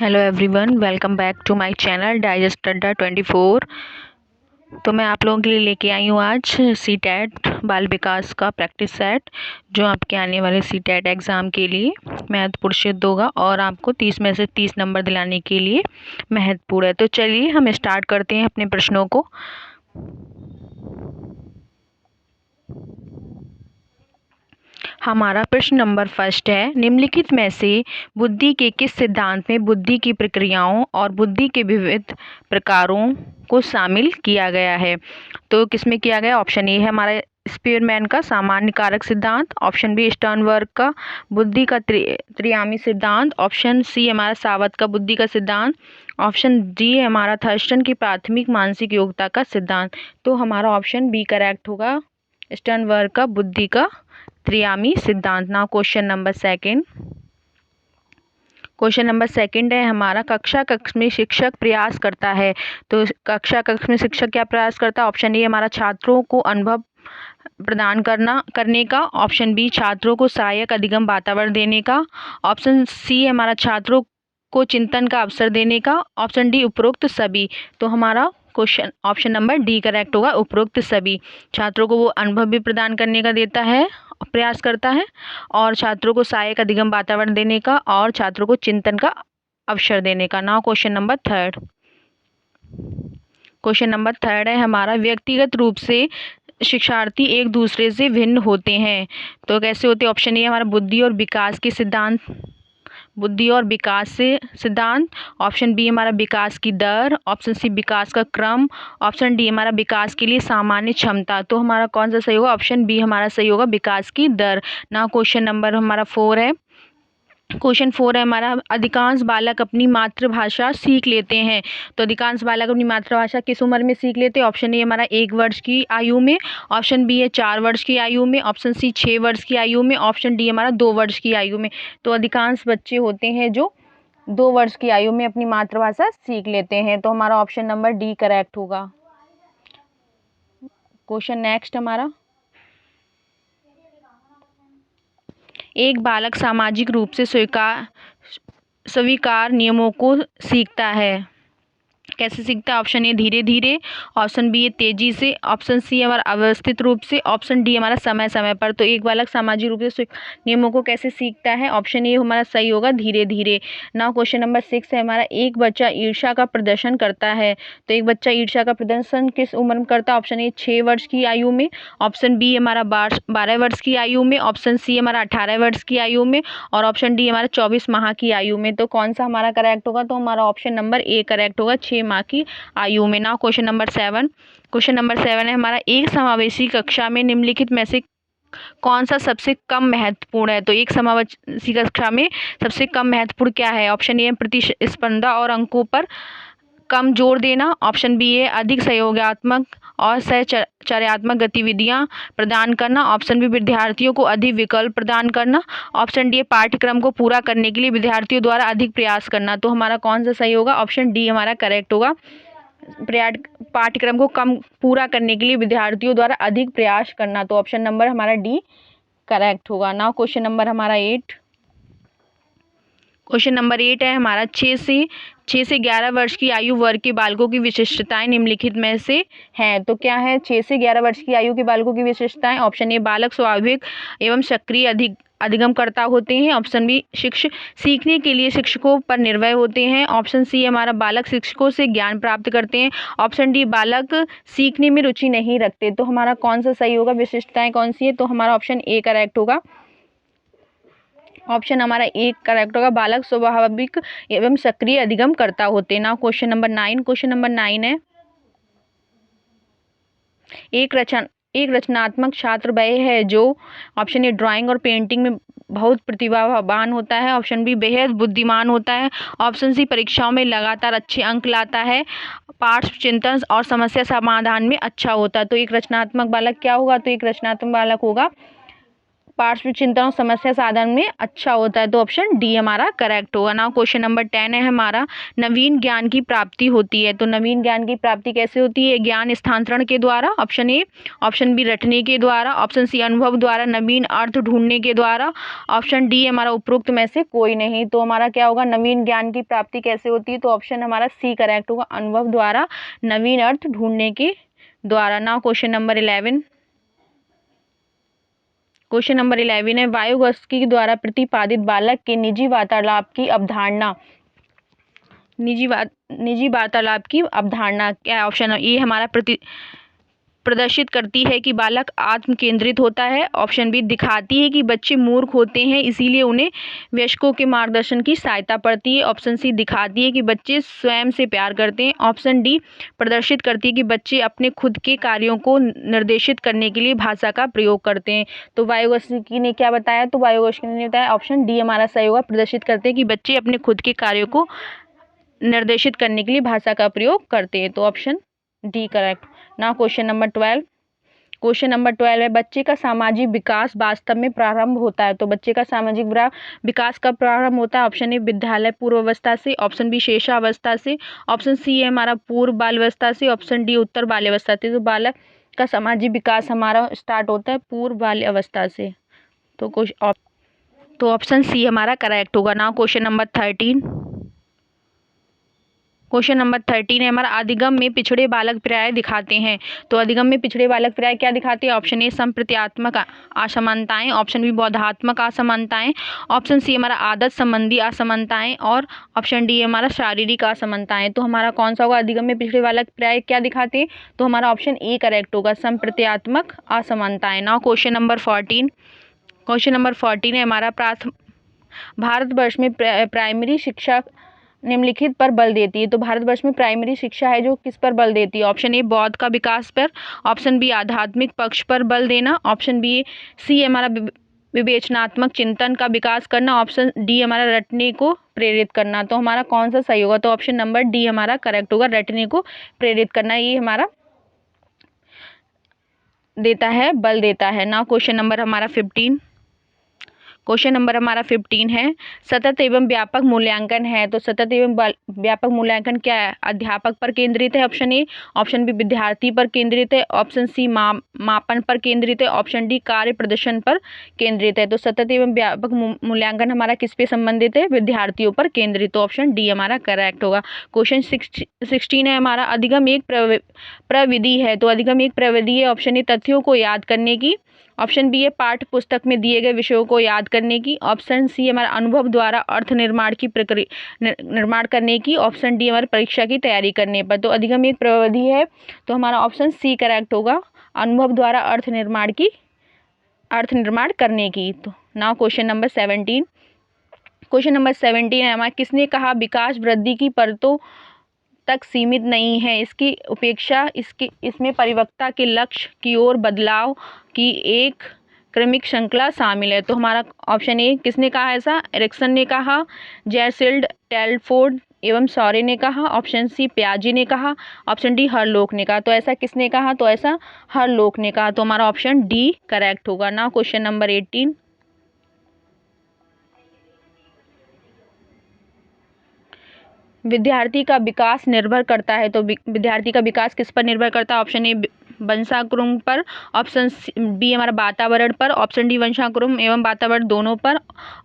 Hello everyone, welcome back to my channel digest Adda 24। तो मैं आप लोगों के लिए लेके आई हूँ आज सीटेट बाल विकास का प्रैक्टिस सेट, जो आपके आने वाले सीटेट एग्ज़ाम के लिए महत्वपूर्ण सिद्ध होगा और आपको 30 में से 30 नंबर दिलाने के लिए महत्वपूर्ण है। तो चलिए हम स्टार्ट करते हैं अपने प्रश्नों को। हमारा प्रश्न नंबर फर्स्ट है, निम्नलिखित में से बुद्धि के किस सिद्धांत में बुद्धि की प्रक्रियाओं और बुद्धि के विविध प्रकारों को शामिल किया गया है? तो किसमें किया गया? ऑप्शन ए है हमारा स्पीयरमैन का सामान्य कारक सिद्धांत, ऑप्शन बी स्टर्नबर्ग का बुद्धि का त्रियामी सिद्धांत, ऑप्शन सी हमारा सावत का बुद्धि का सिद्धांत, ऑप्शन डी है हमारा थर्स्टन की प्राथमिक मानसिक योग्यता का सिद्धांत। तो हमारा ऑप्शन बी करेक्ट होगा, स्टर्नबर्ग का बुद्धि का त्रियामी सिद्धांत। Now question number second. Question number second है हमारा, कक्षा कक्ष में शिक्षक प्रयास करता है। तो कक्षा कक्ष में शिक्षक क्या प्रयास करता है? ऑप्शन ए हमारा छात्रों को अनुभव प्रदान करने का, ऑप्शन बी छात्रों को सहायक अधिगम वातावरण देने का, ऑप्शन सी हमारा छात्रों को चिंतन का अवसर देने का, ऑप्शन डी उपरोक्त सभी। तो हमारा question option number D correct होगा, उपरोक्त सभी। छात्रों को वो अनुभव भी प्रदान करने का देता है, प्रयास करता है, और छात्रों को सहायक अधिगम वातावरण देने का, और छात्रों को चिंतन का अवसर देने का। Now question number third. Question number third है हमारा, व्यक्तिगत रूप से शिक्षार्थी एक दूसरे से भिन्न होते हैं। तो कैसे होते हैं? ऑप्शन ए हमारा बुद्धि और विकास के सिद्धांत, बुद्धि और विकास से सिद्धांत, ऑप्शन बी हमारा विकास की दर, ऑप्शन सी विकास का क्रम, ऑप्शन डी हमारा विकास के लिए सामान्य क्षमता। तो हमारा कौन सा सही होगा? ऑप्शन बी हमारा सही होगा, विकास की दर। ना क्वेश्चन नंबर हमारा 4 है। क्वेश्चन 4 है हमारा, अधिकांश बालक अपनी मातृभाषा सीख लेते हैं। तो अधिकांश बालक अपनी मातृभाषा किस उम्र में सीख लेते हैं? ऑप्शन ए हमारा 1 वर्ष की आयु में, ऑप्शन बी है 4 वर्ष की आयु में, ऑप्शन सी 6 वर्ष की आयु में, ऑप्शन डी हमारा 2 वर्ष की आयु में। तो अधिकांश बच्चे होते हैं जो 2 वर्ष की आयु में अपनी मातृभाषा सीख लेते हैं। तो हमारा ऑप्शन नंबर डी करेक्ट होगा। क्वेश्चन नेक्स्ट हमारा, एक बालक सामाजिक रूप से स्वीकार नियमों को सीखता है। कैसे सीखता है? ऑप्शन ए धीरे धीरे, ऑप्शन बी है तेजी से, ऑप्शन सी हमारा अव्यवस्थित रूप से, ऑप्शन डी हमारा समय समय पर। तो एक बालक सामाजिक रूप से नियमों को कैसे सीखता है? ऑप्शन ए हमारा सही होगा, धीरे धीरे। नाउ क्वेश्चन नंबर 6 है हमारा, एक बच्चा ईर्ष्या का प्रदर्शन करता है। तो एक बच्चा ईर्ष्या का प्रदर्शन किस उम्र में करता है? ऑप्शन ए 6 वर्ष की आयु में, ऑप्शन बी हमारा 12 वर्ष की आयु में, ऑप्शन सी हमारा 18 वर्ष की आयु में, और ऑप्शन डी हमारा 24 माह की आयु में। तो कौन सा हमारा करेक्ट होगा? तो हमारा ऑप्शन नंबर ए करेक्ट होगा, 6 माह की आयु में। ना क्वेश्चन नंबर 7। क्वेश्चन नंबर 7 है हमारा, एक समावेशी कक्षा में निम्नलिखित में से कौन सा सबसे कम महत्वपूर्ण है? तो एक समावेशी कक्षा में सबसे कम महत्वपूर्ण क्या है? ऑप्शन ए प्रतिस्पर्धा और अंकों पर कम जोर देना, ऑप्शन बी है अधिक सहयोगात्मक और सहचर्यात्मक गतिविधियां प्रदान करना, ऑप्शन बी विद्यार्थियों को अधिक विकल्प प्रदान करना, ऑप्शन डी पाठ्यक्रम को पूरा करने के लिए विद्यार्थियों द्वारा अधिक प्रयास करना। तो हमारा कौन सा सही होगा? ऑप्शन डी हमारा करेक्ट होगा, पाठ्यक्रम को कम पूरा करने के लिए विद्यार्थियों द्वारा अधिक प्रयास करना। तो ऑप्शन नंबर हमारा डी करेक्ट होगा। नाउ क्वेश्चन नंबर हमारा 8। क्वेश्चन नंबर 8 है हमारा, 6 से 11 वर्ष की आयु वर्ग के बालकों की विशिष्टताएं निम्नलिखित में से हैं। तो क्या है 6 से 11 वर्ष की आयु के बालकों की विशेषताएं? ऑप्शन ए बालक स्वाभाविक एवं सक्रिय अधिगमकर्ता होते हैं, ऑप्शन बी सीखने के लिए शिक्षकों पर निर्भर होते हैं, ऑप्शन सी हमारा बालक शिक्षकों से ज्ञान प्राप्त करते हैं, ऑप्शन डी बालक सीखने में रुचि नहीं रखते। तो हमारा कौन सा सही होगा? विशिष्टताएं कौन सी है? तो हमारा ऑप्शन ए करेक्ट होगा, ऑप्शन हमारा एक करेक्ट होगा, बालक स्वाभाविक एवं सक्रिय अधिगम करता होते हैं। ना क्वेश्चन नंबर 9। क्वेश्चन नंबर 9 है, एक रचनात्मक छात्र वह है जो, ऑप्शन ए ड्राइंग और पेंटिंग में बहुत प्रतिभावान होता है, ऑप्शन बी बेहद बुद्धिमान होता है, ऑप्शन सी परीक्षाओं में लगातार अच्छे अंक लाता है, पाठ चिंतन और समस्या समाधान में अच्छा होता है। तो एक रचनात्मक बालक क्या होगा? तो एक रचनात्मक बालक होगा पार्श्व चिंतन और समस्या साधन में अच्छा होता है, तो ऑप्शन डी हमारा करेक्ट होगा। नाउ क्वेश्चन नंबर 10 है हमारा, नवीन ज्ञान की प्राप्ति होती है, तो नवीन ज्ञान की प्राप्ति कैसे होती है? ज्ञान स्थानांतरण के द्वारा, ऑप्शन ए, ऑप्शन बी रटने के द्वारा, ऑप्शन सी अनुभव द्वारा, नवीन अर्थ ढूंढने के द्वारा, ऑप्शन डी हमारा उपरोक्त में से कोई नहीं। तो हमारा क्या होगा, नवीन ज्ञान की प्राप्ति कैसे होती है? तो ऑप्शन हमारा सी करेक्ट होगा, अनुभव द्वारा, नवीन अर्थ ढूंढने के द्वारा। Now question number 11, question number 11 है, वायुगस्की द्वारा प्रतिपादित बालक के निजी वार्तालाप की अवधारणा, निजी वार्तालाप की अवधारणा क्या है? ऑप्शन ए हमारा प्रदर्शित करती है कि बालक आत्म केंद्रित होता है, ऑप्शन बी दिखाती है कि बच्चे मूर्ख होते हैं इसीलिए उन्हें वयस्कों के मार्गदर्शन की सहायता पड़ती है, ऑप्शन सी दिखाती है कि बच्चे स्वयं से प्यार करते हैं, ऑप्शन डी प्रदर्शित करती है कि बच्चे अपने खुद के कार्यों को निर्देशित करने के लिए भाषा का प्रयोग करते हैं। तो वायुगस्की ने क्या बताया? तो वायुगस्की ने बताया ऑप्शन डी हमारा सही होगा, प्रदर्शित करते हैं कि बच्चे अपने खुद के कार्यों को निर्देशित करने के लिए भाषा का प्रयोग करते हैं, तो option D correct. Now question number 12, question number 12 है, बच्चे का सामाजिक विकास वास्तव में प्रारंभ होता है, तो बच्चे का सामाजिक विकास कब प्रारंभ होता है? ऑप्शन ए विद्यालय पूर्व अवस्था से, ऑप्शन बी शेषावस्था से, ऑप्शन सी है हमारा पूर्व बाल्यावस्था से, ऑप्शन डी उत्तर बाल्यावस्था से। तो बालक का सामाजिक विकास हमारा स्टार्ट होता है पूर्व बाल्यावस्था से, तो ऑप्शन सी हमारा करेक्ट होगा। Now question number 13, question number 13 है हमारा, अधिगम में पिछड़े बालक प्राय दिखाते हैं, तो अधिगम में पिछड़े बालक प्राय क्या दिखाते हैं? ऑप्शन ए संप्रत्यात्मक असमानताएं, ऑप्शन बी बौद्धात्मक असमानताएं, ऑप्शन सी हमारा आदत संबंधी असमानताएं और ऑप्शन डी हमारा शारीरिक असमानताएं। तो हमारा कौन सा होगा? अधिगम में पिछड़े बालक प्राय क्या दिखाते हैं? तो हमारा ऑप्शन ए करेक्ट होगा, संप्रत्यात्मक असमानताएं। Now question number 14, question number 14 है हमारा, भारतवर्ष में प्राइमरी शिक्षा निम्नलिखित पर बल देती है, तो भारतवर्ष में प्राइमरी शिक्षा है जो किस पर बल देती है? ऑप्शन ए बौद्ध का विकास पर, ऑप्शन बी आध्यात्मिक पक्ष पर बल देना, ऑप्शन बी सी हमारा विवेचनात्मक चिंतन का विकास करना, ऑप्शन डी हमारा रटने को प्रेरित करना। तो हमारा कौन सा सही होगा? तो ऑप्शन नंबर डी हमारा करेक्ट होगा, रटने को प्रेरित करना, ये हमारा देता है, बल देता है। नाउ क्वेश्चन नंबर हमारा 15, क्वेश्चन नंबर हमारा 15 है, सतत एवं व्यापक मूल्यांकन है, तो सतत एवं व्यापक मूल्यांकन क्या है? अध्यापक पर केंद्रित है, ऑप्शन ए, ऑप्शन बी विद्यार्थी पर केंद्रित है, ऑप्शन सी मापन पर केंद्रित है, ऑप्शन डी कार्य प्रदर्शन पर केंद्रित है। तो सतत एवं व्यापक मूल्यांकन हमारा किस पे संबंधित है? विद्यार्थियों पर केंद्रित, तो ऑप्शन डी हमारा करेक्ट होगा। क्वेश्चन 16 है हमारा, अधिगम एक प्रविधि है, तो अधिगम एक प्रविधि है, ऑप्शन ए तथ्यों को याद करने की, ऑप्शन बी है पाठ्य पुस्तक में दिए गए विषयों को याद करने की, ऑप्शन सी हमारा अनुभव द्वारा अर्थ निर्माण की प्रक्रिया निर्माण करने की, ऑप्शन डी हमारे परीक्षा की तैयारी करने पर। तो अधिगम एक प्रविधि है, तो हमारा ऑप्शन सी करेक्ट होगा, अनुभव द्वारा अर्थ निर्माण करने की। तो now question number 17, question number 17 है हमारा, किसने कहा विकास वृद्धि की परतों तक सीमित नहीं है, इसकी उपेक्षा इसमें परिपक्वता के लक्ष्य की ओर बदलाव की एक क्रमिक श्रृंखला शामिल है। तो हमारा ऑप्शन ए किसने कहा ऐसा? एरिक्सन ने कहा, जैसिल्ड, टेलफोर्ड एवं सॉरे ने कहा, ऑप्शन सी पियाजे ने कहा, ऑप्शन डी हरलोक ने कहा। तो ऐसा किसने कहा? तो ऐसा हरलोक ने कहा, तो हमारा ऑप्शन डी करेक्ट होगा। ना क्वेश्चन नंबर 18, विद्यार्थी का विकास निर्भर करता है, तो विद्यार्थी का विकास किस पर निर्भर करता है? ऑप्शन ए वंशानुक्रम पर, ऑप्शन बी हमारा वातावरण पर, ऑप्शन डी वंशानुक्रम एवं वातावरण दोनों पर,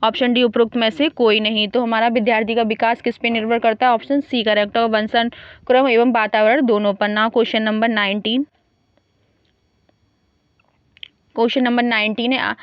ऑप्शन डी उपरोक्त में से कोई नहीं। तो हमारा विद्यार्थी का विकास किस पे निर्भर करता है? ऑप्शन सी करेक्ट होगा, वंशानुक्रम एवं वातावरण दोनों पर। ना क्वेश्चन नंबर 19, क्वेश्चन नंबर 19 है,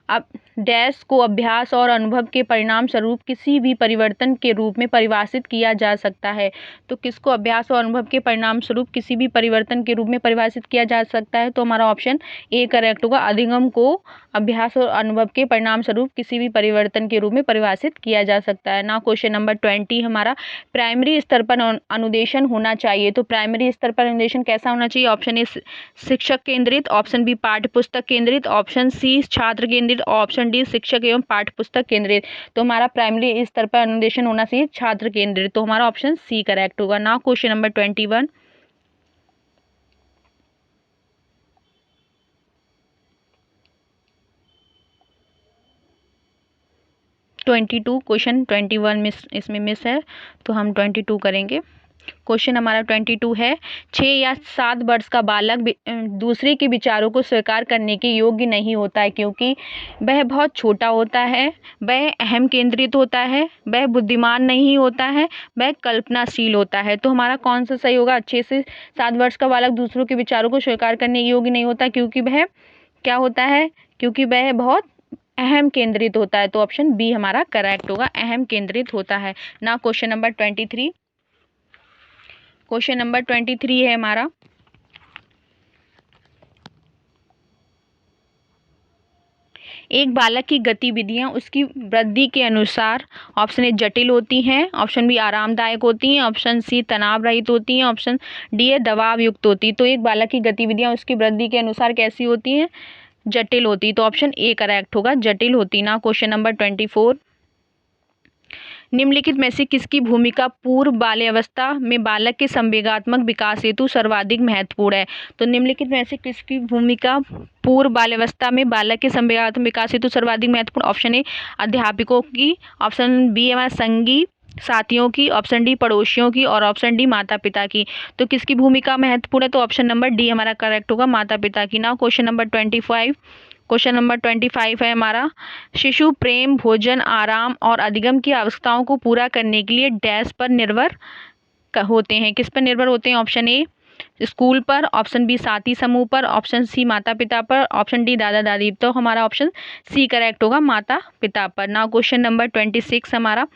अब डैश को अभ्यास और अनुभव के परिणाम स्वरूप किसी भी परिवर्तन के रूप में परिभाषित किया जा सकता है। तो किसको अभ्यास और अनुभव के परिणाम स्वरूप किसी भी परिवर्तन के रूप में परिभाषित किया जा सकता है? तो हमारा ऑप्शन ए करेक्ट होगा, अधिगम को अभ्यास और अनुभव के परिणाम स्वरूप किसी भी परिवर्तन के रूप में परिभाषित किया जा सकता है। ना क्वेश्चन नंबर 20 हमारा, प्राइमरी स्तर पर अनुदेशन होना चाहिए, तो प्राइमरी स्तर पर अनुदेशन कैसा होना चाहिए? ऑप्शन ए शिक्षक केंद्रित, ऑप्शन बी पाठ्य पुस्तक केंद्रित, ऑप्शन सी छात्र केंद्रित, ऑप्शन डी शिक्षक एवं पाठ्य पुस्तक केंद्रित। तो हमारा प्राइमरी स्तर पर अनुदेशन होना चाहिए छात्र केंद्रित, तो हमारा ऑप्शन सी करेक्ट होगा। Now question number 21, 22 question 21 miss इसमें मिस है, तो हम 22 करेंगे। क्वेश्चन हमारा 22 है, 6 या 7 वर्ष का बालक दूसरे के विचारों को स्वीकार करने के योग्य नहीं होता है क्योंकि वह बहुत छोटा होता है, वह अहम केंद्रित होता है, वह बुद्धिमान नहीं होता है, वह कल्पनाशील होता है। तो हमारा कौन सा सही होगा? 6 से 7 वर्ष का बालक दूसरों के विचारों को स्वीकार करने के योग्य नहीं होता क्योंकि वह क्या होता है? क्योंकि वह बहुत अहम केंद्रित होता है। तो ऑप्शन बी हमारा करेक्ट होगा, अहम केंद्रित होता है ना। क्वेश्चन नंबर 23, क्वेश्चन नंबर 23 है हमारा, एक बालक की गतिविधियां उसकी वृद्धि के अनुसार ऑप्शन ए जटिल होती हैं, ऑप्शन बी आरामदायक होती हैं, ऑप्शन सी तनाव रहित होती हैं, ऑप्शन डी है दबाव युक्त होती। तो एक बालक की गतिविधियां उसकी वृद्धि के अनुसार कैसी होती हैं? जटिल होती। तो ऑप्शन ए करेक्ट होगा, जटिल होती ना। क्वेश्चन नंबर 24, निम्नलिखित में से किसकी भूमिका पूर्व बाल्यावस्था में बालक के संवेगात्मक विकास हेतु सर्वाधिक महत्वपूर्ण है? तो निम्नलिखित में से किसकी भूमिका पूर्व बाल्यावस्था में बालक के संवेगात्मक विकास हेतु सर्वाधिक महत्वपूर्ण? ऑप्शन ए अध्यापकों की, ऑप्शन बी हमारा संगी साथियों की, ऑप्शन डी पड़ोसियों की और ऑप्शन डी माता पिता की। तो किसकी भूमिका महत्वपूर्ण है? तो ऑप्शन नंबर डी हमारा करेक्ट होगा, माता पिता की ना। क्वेश्चन नंबर 25, क्वेश्चन नंबर 25 है हमारा, शिशु प्रेम, भोजन, आराम और अधिगम की आवश्यकताओं को पूरा करने के लिए डैश पर निर्भर होते हैं। किस पर निर्भर होते हैं? ऑप्शन ए स्कूल पर, ऑप्शन बी साथी समूह पर, ऑप्शन सी माता पिता पर, ऑप्शन डी दादा दादी। तो हमारा ऑप्शन सी करेक्ट होगा, माता पिता पर ना। क्वेश्चन नंबर 26 हमारा,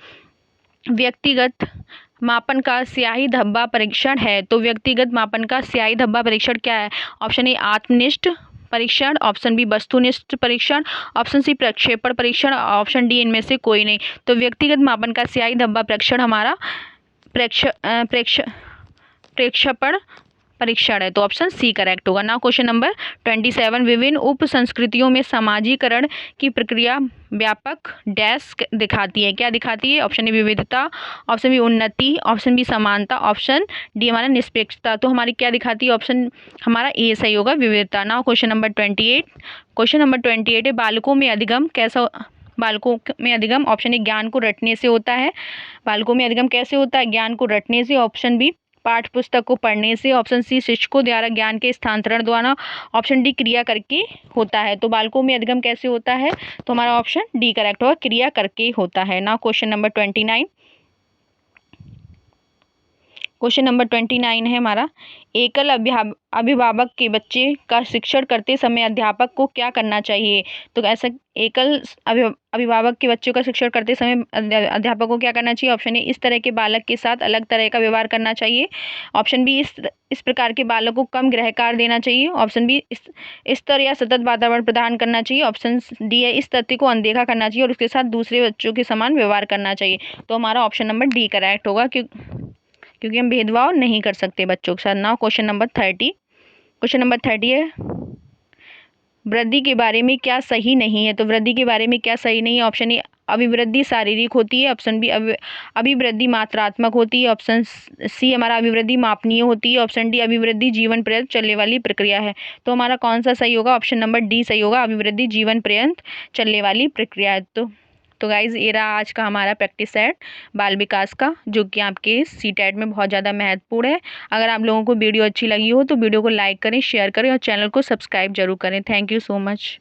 व्यक्तिगत मापन का स्याही धब्बा परीक्षण है। तो व्यक्तिगत मापन का स्याही धब्बा परीक्षण क्या है? ऑप्शन ए आत्मनिष्ठ परीक्षण, ऑप्शन बी वस्तुनिष्ठ परीक्षण, ऑप्शन सी प्रक्षेपण परीक्षण, ऑप्शन डी इनमें से कोई नहीं। तो व्यक्तिगत मापन का स्याही धब्बा परीक्षण हमारा प्रक्षेपण परीक्षण है। तो ऑप्शन सी करेक्ट होगा ना। क्वेश्चन नंबर 27, विभिन्न उप संस्कृतियों में समाजीकरण की प्रक्रिया व्यापक डैश दिखाती है। क्या दिखाती है? ऑप्शन ए विविधता, ऑप्शन बी उन्नति, ऑप्शन बी समानता, ऑप्शन डी हमारा निष्पक्षता। तो हमारी क्या दिखाती है? ऑप्शन हमारा ए सही होगा, विविधता ना। क्वेश्चन नंबर 28, क्वेश्चन नंबर 28 है, बालकों में अधिगम कैसा, बालकों में अधिगम ऑप्शन ए ज्ञान को रटने से होता है। बालकों में अधिगम कैसे होता है? ज्ञान को रटने से, ऑप्शन बी पाठ्य पुस्तक को पढ़ने से, ऑप्शन सी शिक्षकों द्वारा ज्ञान के स्थानांतरण द्वारा, ऑप्शन डी क्रिया करके होता है। तो बालकों में अधिगम कैसे होता है? तो हमारा ऑप्शन डी करेक्ट होगा, क्रिया करके होता है ना। क्वेश्चन नंबर 29, क्वेश्चन नंबर 29 है हमारा, एकल अभिभावक के बच्चे का शिक्षण करते समय अध्यापक को क्या करना चाहिए? तो ऐसा एकल अभिभावक के बच्चों का शिक्षण करते समय अध्यापक को क्या करना चाहिए? ऑप्शन ए इस तरह के बालक के साथ अलग तरह का व्यवहार करना चाहिए, ऑप्शन बी इस प्रकार के बालक को कम गृहकार्य देना चाहिए, ऑप्शन बी स्तर या सतत वातावरण प्रदान करना चाहिए, ऑप्शन डी है इस तथ्य को अनदेखा करना चाहिए और उसके साथ दूसरे बच्चों के समान व्यवहार करना चाहिए। तो हमारा ऑप्शन नंबर डी करेक्ट होगा, क्योंकि हम भेदभाव नहीं कर सकते बच्चों के साथ ना। क्वेश्चन नंबर 30, क्वेश्चन नंबर 30 है, वृद्धि के बारे में क्या सही नहीं है? तो वृद्धि के बारे में क्या सही नहीं है? ऑप्शन ए अभिवृद्धि शारीरिक होती है, ऑप्शन बी अभिवृद्धि मात्रात्मक होती है, ऑप्शन सी हमारा अभिवृद्धि मापनीय होती है, ऑप्शन डी अभिवृद्धि जीवन पर्यंत चलने वाली प्रक्रिया है। तो हमारा कौन सा सही होगा? ऑप्शन नंबर डी सही होगा, अभिवृद्धि जीवन पर्यंत चलने वाली प्रक्रिया है। तो गाइज़ ये रहा आज का हमारा प्रैक्टिस सेट बाल विकास का, जो कि आपके सीटेट में बहुत ज़्यादा महत्वपूर्ण है। अगर आप लोगों को वीडियो अच्छी लगी हो तो वीडियो को लाइक करें, शेयर करें और चैनल को सब्सक्राइब जरूर करें। Thank you so much.